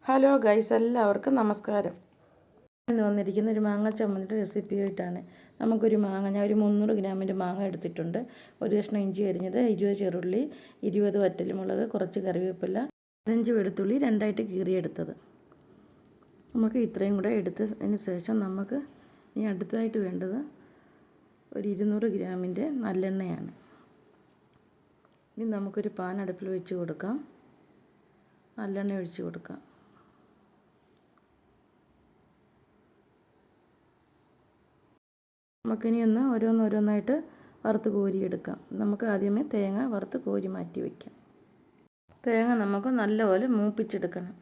Hello guys, എല്ലാവർക്കും നമസ്കാരം. ഇന്ന് വന്നിരിക്കുന്ന ഒരു മാങ്ങ ചമ്മന്തിയുടെ റെസിപ്പിയായിട്ടാണ്. നമുക്കൊരു മാങ്ങ, ഞാൻ ഒരു 300 ഗ്രാമിൻ്റെ മാങ്ങ എടുത്തിട്ടുണ്ട്. ഒരു കഷ്ണം ഇഞ്ചി അരിഞ്ഞത്, 20 ചെറുള്ളി, 20 വറ്റൽമുളക്, കുറച്ച് കറിവേപ്പില, 15 വെളുത്തുള്ളി രണ്ടായിട്ട് കീറിയെടുത്തത്. നമുക്ക് ഇത്രയും കൂടെ എടുത്തതിന് ശേഷം നമുക്ക് ഇനി അടുത്തതായിട്ട് വേണ്ടത് ഒരു 200 ഗ്രാമിൻ്റെ നല്ലെണ്ണയാണ്. ഇനി നമുക്കൊരു പാൻ അടുപ്പിൽ വെച്ച് കൊടുക്കാം. നല്ലെണ്ണ ഒഴിച്ച് കൊടുക്കാം. നമുക്കിനി ഒന്ന് ഓരോന്നോരോന്നായിട്ട് വറുത്ത് കോരിയെടുക്കാം. നമുക്ക് ആദ്യമേ തേങ്ങ വറുത്ത് കോരി മാറ്റി വയ്ക്കാം. തേങ്ങ നമുക്ക് നല്ലപോലെ മൂപ്പിച്ചെടുക്കണം.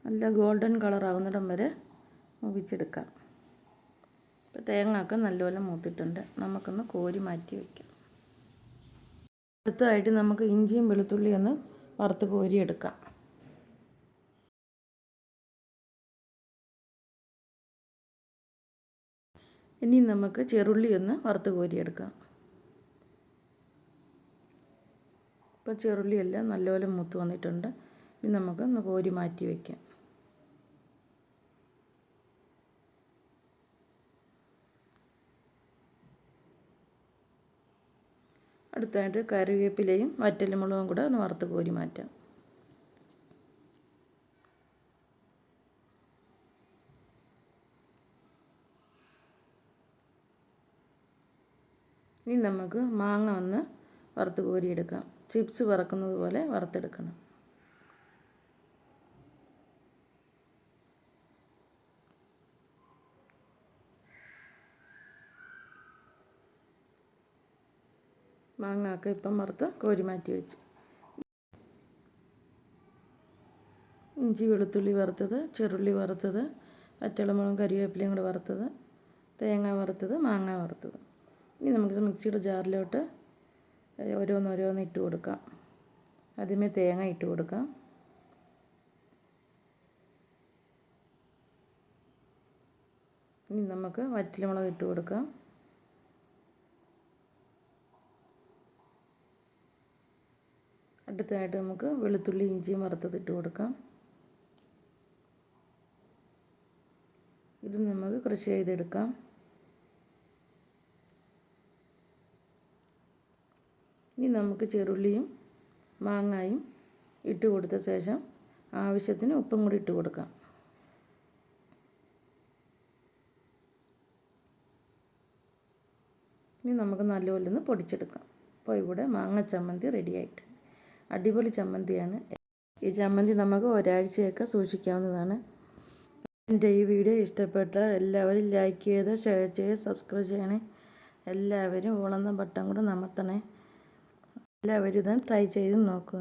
നല്ല ഗോൾഡൻ കളറാകുന്നിടം വരെ മൂപ്പിച്ചെടുക്കാം. ഇപ്പോൾ തേങ്ങയൊക്കെ നല്ലപോലെ മൂത്തിട്ടുണ്ട്. നമുക്കൊന്ന് കോരി മാറ്റി വയ്ക്കാം. അടുത്തതായിട്ട് നമുക്ക് ഇഞ്ചിയും വെളുത്തുള്ളിയും ഒന്ന് വറുത്ത് കോരിയെടുക്കാം. ഇനി നമുക്ക് ചെറുള്ളി ഒന്ന് വറുത്ത് കോരിയെടുക്കാം. ഇപ്പോൾ ചെറുള്ളിയെല്ലാം നല്ലപോലെ മൂത്ത് വന്നിട്ടുണ്ട്. ഇനി നമുക്കൊന്ന് കോരി മാറ്റി വയ്ക്കാം. അടുത്തായിട്ട് കറിവേപ്പിലയും വറ്റൽമുളകും കൂടെ ഒന്ന് വറുത്ത് കോരി മാറ്റാം. ഇനി നമുക്ക് മാങ്ങ ഒന്ന് വറുത്ത് കോരിയെടുക്കാം. ചിപ്സ് വറക്കുന്നത് പോലെ വറുത്തെടുക്കണം. മാങ്ങയൊക്കെ ഇപ്പം വറുത്ത് കോരി മാറ്റി വെച്ചു. ഇഞ്ചി വെളുത്തുള്ളി വറുത്തത്, ചെറുള്ളി വറുത്തത്, പച്ചമുളകും കറിവേപ്പിലയും കൂടെ വറുത്തത്, തേങ്ങ വറുത്തത്, മാങ്ങ വറുത്തത്. ഇനി നമുക്ക് മിക്സിയുടെ ജാറിലോട്ട് ഓരോന്നോരോന്ന് ഇട്ട് കൊടുക്കാം. ആദ്യമേ തേങ്ങ ഇട്ട് കൊടുക്കാം. ഇനി നമുക്ക് വറ്റൽമുളക് ഇട്ട് കൊടുക്കാം. അടുത്തതായിട്ട് നമുക്ക് വെളുത്തുള്ളി ഇഞ്ചിയും വറുത്തത് ഇട്ട് കൊടുക്കാം. ഇത് നമുക്ക് ക്രഷ് ചെയ്തെടുക്കാം. ഇനി നമുക്ക് ചെറുള്ളിയും മാങ്ങയും ഇട്ട് കൊടുത്ത ശേഷം ആവശ്യത്തിന് ഉപ്പും കൂടി ഇട്ട് കൊടുക്കാം. ഇനി നമുക്ക് നല്ലപോലെ ഒന്ന് പൊടിച്ചെടുക്കാം. അപ്പോൾ ഇവിടെ മാങ്ങ ചമ്മന്തി റെഡിയായിട്ട്. അടിപൊളി ചമ്മന്തിയാണ്. ഈ ചമ്മന്തി നമുക്ക് ഒരാഴ്ചയൊക്കെ സൂക്ഷിക്കാവുന്നതാണ്. എൻ്റെ ഈ വീഡിയോ ഇഷ്ടപ്പെട്ടാൽ എല്ലാവരും ലൈക്ക് ചെയ്ത്, ഷെയർ ചെയ്ത്, സബ്സ്ക്രൈബ് ചെയ്യണേ. എല്ലാവരും ഓളുന്ന ബട്ടൺ കൂടെ അമർത്തണേ. എല്ലാവരും ഇതൊന്ന് ട്രൈ ചെയ്ത് നോക്കുക.